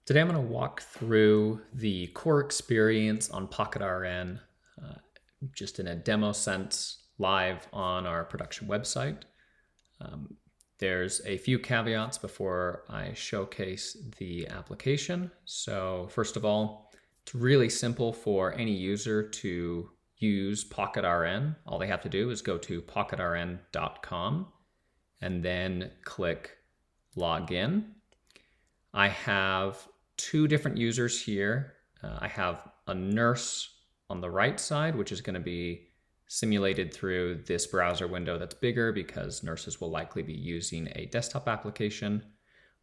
Today I'm going to walk through the core experience on PocketRN, just in a demo sense, live on our production website. There's a few caveats before I showcase the application. So first of all, it's really simple for any user to use PocketRN. All they have to do is go to PocketRN.com and then click Login. I have two different users here. I have a nurse on the right side, which is going to be simulated through this browser window that's bigger because nurses will likely be using a desktop application.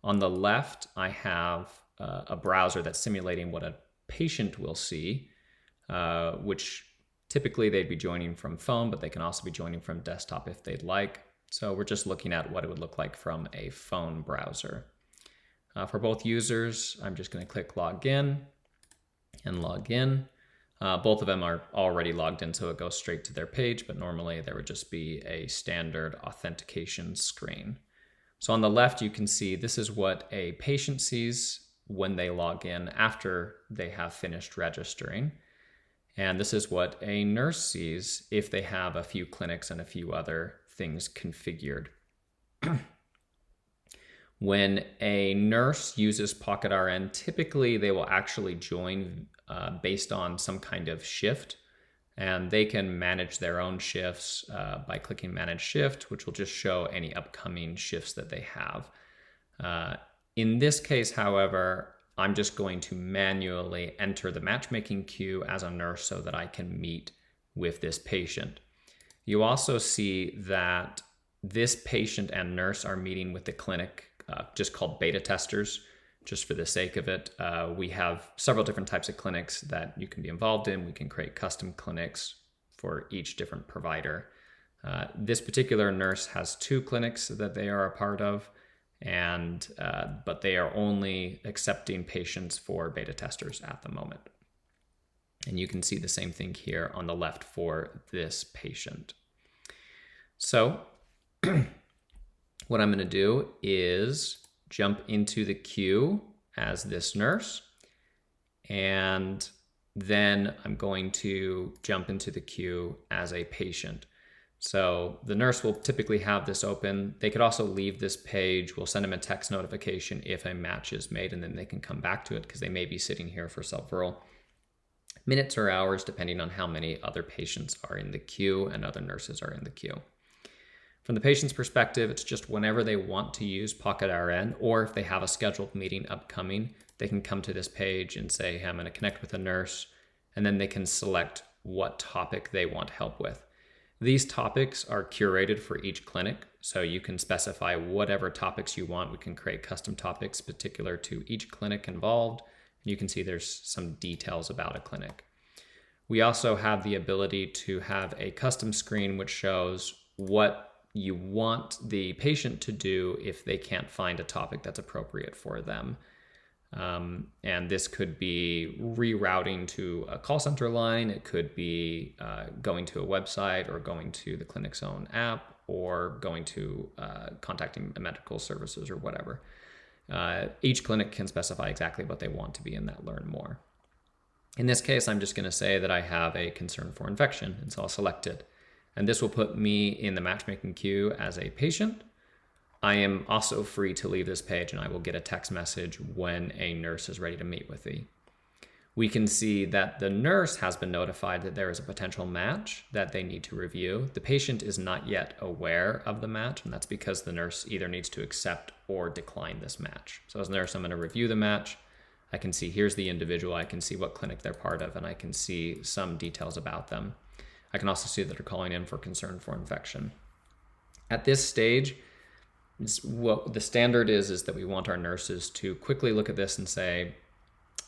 On the left, I have a browser that's simulating what a patient will see, which typically they'd be joining from phone, but they can also be joining from desktop if they'd like. So we're just looking at what it would look like from a phone browser. For both users, I'm just going to click Login and log in. Both of them are already logged in, so it goes straight to their page, but normally there would just be a standard authentication screen. So on the left, you can see this is what a patient sees when they log in after they have finished registering. And this is what a nurse sees if they have a few clinics and a few other things configured. When a nurse uses PocketRN, typically they will actually join based on some kind of shift, and they can manage their own shifts by clicking Manage Shift, which will just show any upcoming shifts that they have. In this case, however, I'm just going to manually enter the matchmaking queue as a nurse so that I can meet with this patient. You also see that this patient and nurse are meeting with the clinic, just called beta testers, just for the sake of it. We have several different types of clinics that you can be involved in. We can create custom clinics for each different provider. This particular nurse has two clinics that they are a part of, but they are only accepting patients for beta testers at the moment. And you can see the same thing here on the left for this patient. So what I'm going to do is jump into the queue as this nurse, and then I'm going to jump into the queue as a patient. So the nurse will typically have this open. They could also leave this page. We'll send them a text notification if a match is made, and then they can come back to it because they may be sitting here for several minutes or hours, depending on how many other patients are in the queue and other nurses are in the queue. From the patient's perspective, it's just whenever they want to use PocketRN, or if they have a scheduled meeting upcoming, they can come to this page and say, hey, I'm going to connect with a nurse, and then they can select what topic they want help with. These topics are curated for each clinic, so you can specify whatever topics you want. We can create custom topics particular to each clinic involved. You can see there's some details about a clinic. We also have the ability to have a custom screen which shows what you want the patient to do if they can't find a topic that's appropriate for them. And this could be rerouting to a call center line. It could be going to a website or going to the clinic's own app or going to contacting medical services or whatever. Each clinic can specify exactly what they want to be in that Learn More. In this case, I'm just going to say that I have a concern for infection, and so I'll select it. And this will put me in the matchmaking queue as a patient. I am also free to leave this page, and I will get a text message when a nurse is ready to meet with me. We can see that the nurse has been notified that there is a potential match that they need to review. The patient is not yet aware of the match, and that's because the nurse either needs to accept or decline this match. So as a nurse, I'm going to review the match. I can see here's the individual. I can see what clinic they're part of, and I can see some details about them. I can also see that they're calling in for concern for infection. At this stage, what the standard is that we want our nurses to quickly look at this and say,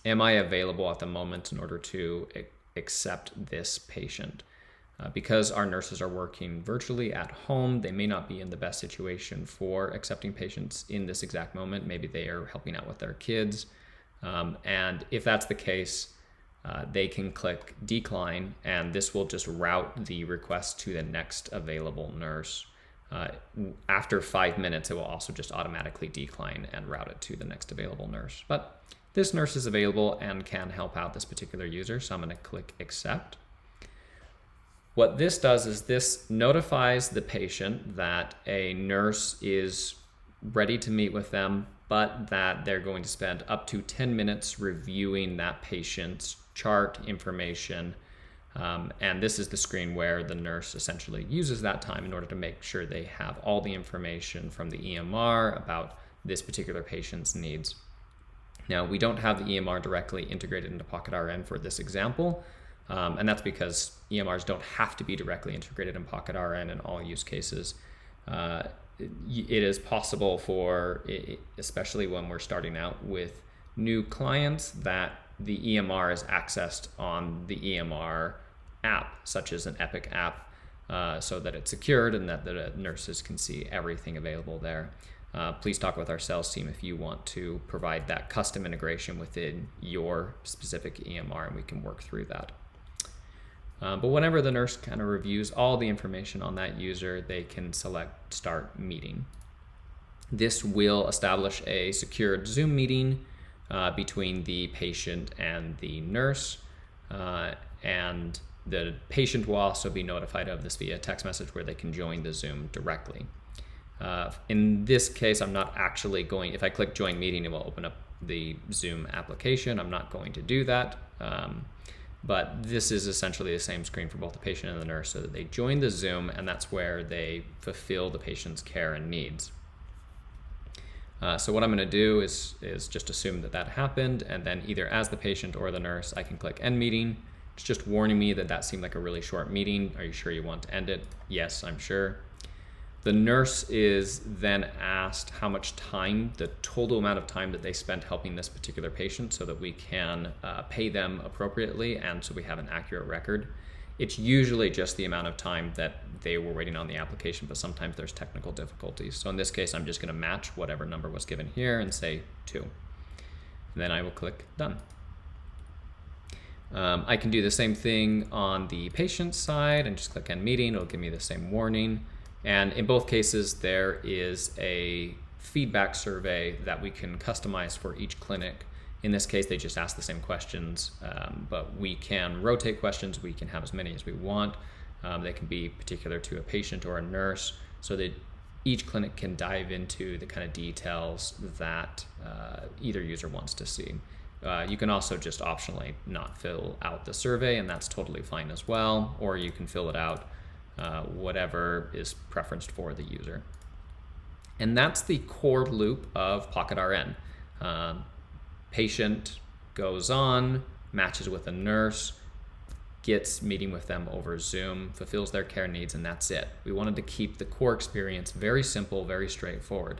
am I available at the moment in order to accept this patient? Because our nurses are working virtually at home, they may not be in the best situation for accepting patients in this exact moment. Maybe they are helping out with their kids. And if that's the case, they can click decline, and this will just route the request to the next available nurse. After 5 minutes, it will also just automatically decline and route it to the next available nurse. But this nurse is available and can help out this particular user. So I'm going to click accept. What this does is this notifies the patient that a nurse is ready to meet with them, but that they're going to spend up to 10 minutes reviewing that patient's chart information. And this is the screen where the nurse essentially uses that time in order to make sure they have all the information from the EMR about this particular patient's needs. Now, we don't have the EMR directly integrated into PocketRN for this example, and that's because EMRs don't have to be directly integrated in PocketRN in all use cases. It is possible for, especially when we're starting out with new clients, that the EMR is accessed on the EMR app, such as an Epic app, so that it's secured and that the nurses can see everything available there. Please talk with our sales team if you want to provide that custom integration within your specific EMR, and we can work through that. But whenever the nurse kind of reviews all the information on that user, they can select Start Meeting. This will establish a secured Zoom meeting between the patient and the nurse, and the patient will also be notified of this via text message where they can join the Zoom directly. In this case, I'm not actually going, if I click Join Meeting, it will open up the Zoom application. I'm not going to do that. But this is essentially the same screen for both the patient and the nurse, so that they join the Zoom, and that's where they fulfill the patient's care and needs. So what I'm going to do is just assume that happened, and then either as the patient or the nurse, I can click End Meeting. It's just warning me that seemed like a really short meeting. Are you sure you want to end it? Yes, I'm sure. The nurse is then asked how much time, the total amount of time that they spent helping this particular patient, so that we can pay them appropriately and so we have an accurate record. It's usually just the amount of time that they were waiting on the application, but sometimes there's technical difficulties. So in this case, I'm just going to match whatever number was given here and say 2. And then I will click Done. I can do the same thing on the patient side and just click End Meeting. It'll give me the same warning. And in both cases, there is a feedback survey that we can customize for each clinic. In this case, they just ask the same questions, but we can rotate questions. We can have as many as we want. They can be particular to a patient or a nurse, so that each clinic can dive into the kind of details that either user wants to see. You can also just optionally not fill out the survey, and that's totally fine as well, or you can fill it out whatever is preferenced for the user. And that's the core loop of PocketRN. Patient goes on, matches with a nurse, gets meeting with them over Zoom, fulfills their care needs, and that's it. We wanted to keep the core experience very simple, very straightforward.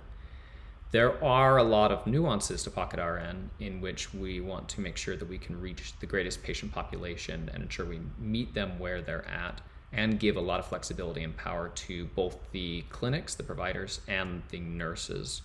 There are a lot of nuances to PocketRN in which we want to make sure that we can reach the greatest patient population and ensure we meet them where they're at, and give a lot of flexibility and power to both the clinics, the providers, and the nurses.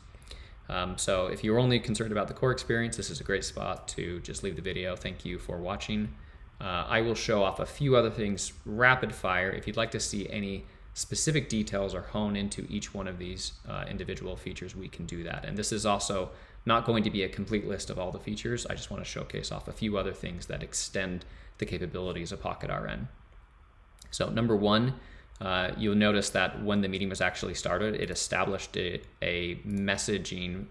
So if you're only concerned about the core experience, this is a great spot to just leave the video. Thank you for watching. I will show off a few other things rapid fire. If you'd like to see any specific details or hone into each one of these individual features, we can do that. And this is also not going to be a complete list of all the features. I just want to showcase off a few other things that extend the capabilities of PocketRN. So number one, you'll notice that when the meeting was actually started, it established a messaging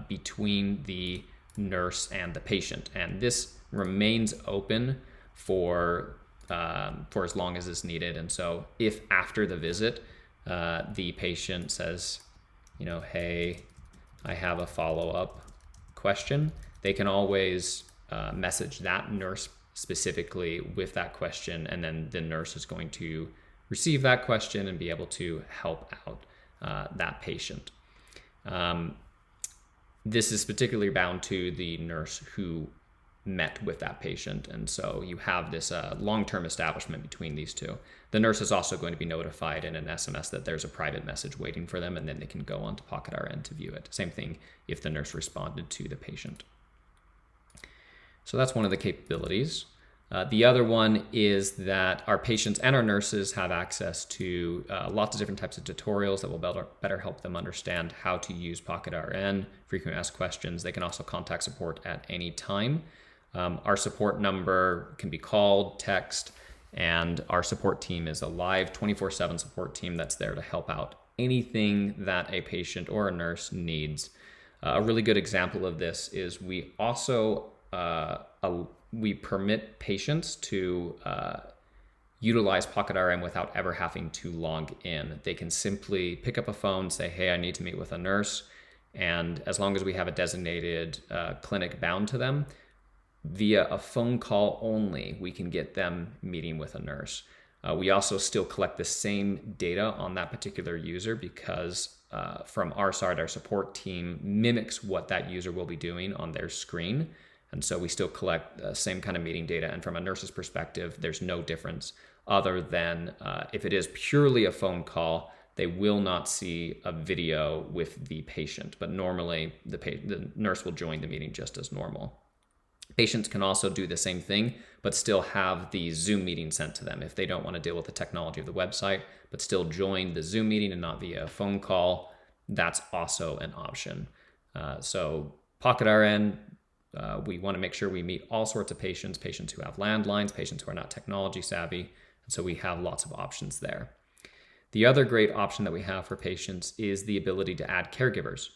between the nurse and the patient. And this remains open for as long as is needed. And so if after the visit, the patient says, hey, I have a follow-up question, they can always message that nurse specifically with that question, and then the nurse is going to receive that question and be able to help out that patient. This is particularly bound to the nurse who met with that patient, and so you have this long-term establishment between these two. The nurse is also going to be notified in an SMS that there's a private message waiting for them, and then they can go on to PocketRN to view it. Same thing if the nurse responded to the patient. So that's one of the capabilities. The other one is that our patients and our nurses have access to lots of different types of tutorials that will better help them understand how to use PocketRN, frequent asked questions. They can also contact support at any time. Our support number can be called, text, and our support team is a live 24/7 support team that's there to help out anything that a patient or a nurse needs. A really good example of this is we also we permit patients to utilize PocketRN without ever having to log in. They can simply pick up a phone, say, hey, I need to meet with a nurse. And as long as we have a designated clinic bound to them, via a phone call only, we can get them meeting with a nurse. We also still collect the same data on that particular user because from our side, our support team mimics what that user will be doing on their screen. And so we still collect the same kind of meeting data. And from a nurse's perspective, there's no difference other than if it is purely a phone call, they will not see a video with the patient. But normally the nurse will join the meeting just as normal. Patients can also do the same thing, but still have the Zoom meeting sent to them if they don't want to deal with the technology of the website, but still join the Zoom meeting and not via phone call. That's also an option. So PocketRN, we want to make sure we meet all sorts of patients who have landlines, patients who are not technology savvy. And so we have lots of options there. The other great option that we have for patients is the ability to add caregivers.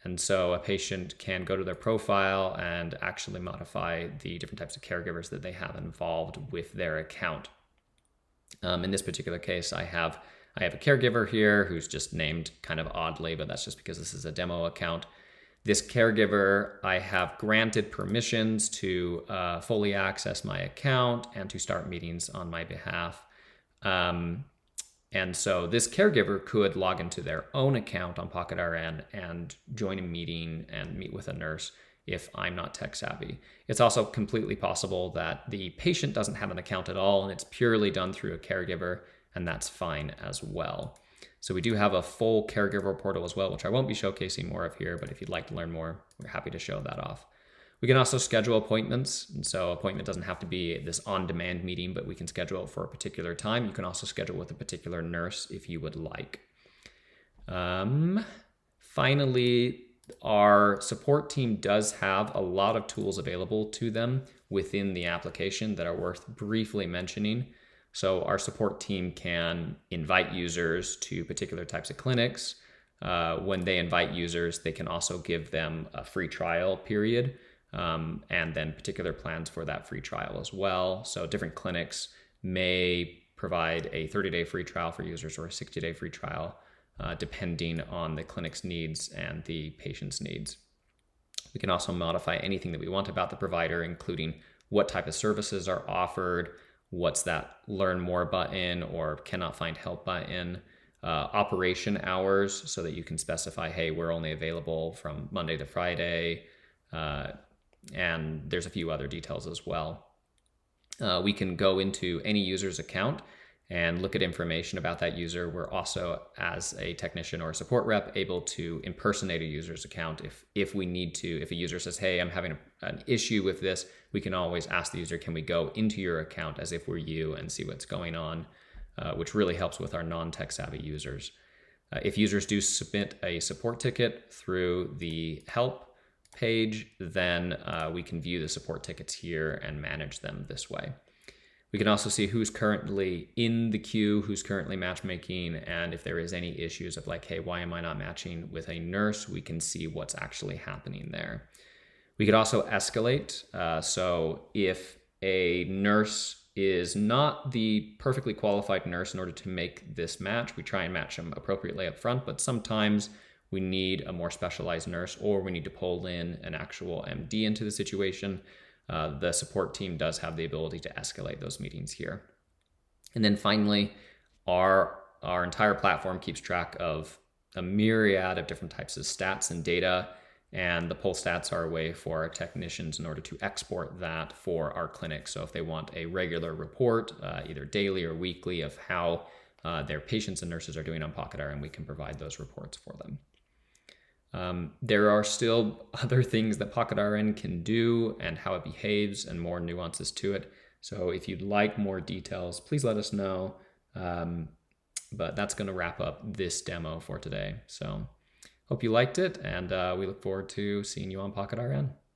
And so a patient can go to their profile and actually modify the different types of caregivers that they have involved with their account. In this particular case, I have a caregiver here who's just named kind of oddly, but that's just because this is a demo account. This caregiver, I have granted permissions to fully access my account and to start meetings on my behalf. And so this caregiver could log into their own account on PocketRN and join a meeting and meet with a nurse if I'm not tech savvy. It's also completely possible that the patient doesn't have an account at all and it's purely done through a caregiver, and that's fine as well. So we do have a full caregiver portal as well, which I won't be showcasing more of here, but if you'd like to learn more, we're happy to show that off. We can also schedule appointments. And so appointment doesn't have to be this on-demand meeting, but we can schedule it for a particular time. You can also schedule with a particular nurse if you would like. Finally, our support team does have a lot of tools available to them within the application that are worth briefly mentioning. So our support team can invite users to particular types of clinics. When they invite users, they can also give them a free trial period. And then particular plans for that free trial as well. So different clinics may provide a 30-day free trial for users or a 60-day free trial, depending on the clinic's needs and the patient's needs. We can also modify anything that we want about the provider, including what type of services are offered, what's that learn more button or cannot find help button, operation hours so that you can specify, hey, we're only available from Monday to Friday, and there's a few other details as well. We can go into any user's account and look at information about that user. We're also, as a technician or a support rep, able to impersonate a user's account if we need to. If a user says, hey, I'm having an issue with this, we can always ask the user, can we go into your account as if we're you and see what's going on, which really helps with our non-tech savvy users. If users do submit a support ticket through the help page, then we can view the support tickets here and manage them this way. We can also see who's currently in the queue, who's currently matchmaking, and if there is any issues of like, hey, why am I not matching with a nurse? We can see what's actually happening there. We could also escalate. So if a nurse is not the perfectly qualified nurse in order to make this match, we try and match them appropriately up front, but sometimes we need a more specialized nurse or we need to pull in an actual MD into the situation. The support team does have the ability to escalate those meetings here. And then finally, our entire platform keeps track of a myriad of different types of stats and data, and the poll stats are a way for our technicians in order to export that for our clinic. So if they want a regular report, either daily or weekly, of how their patients and nurses are doing on PocketRN, we can provide those reports for them. There are still other things that PocketRN can do and how it behaves and more nuances to it. So if you'd like more details, please let us know. But that's going to wrap up this demo for today. So hope you liked it, and we look forward to seeing you on PocketRN.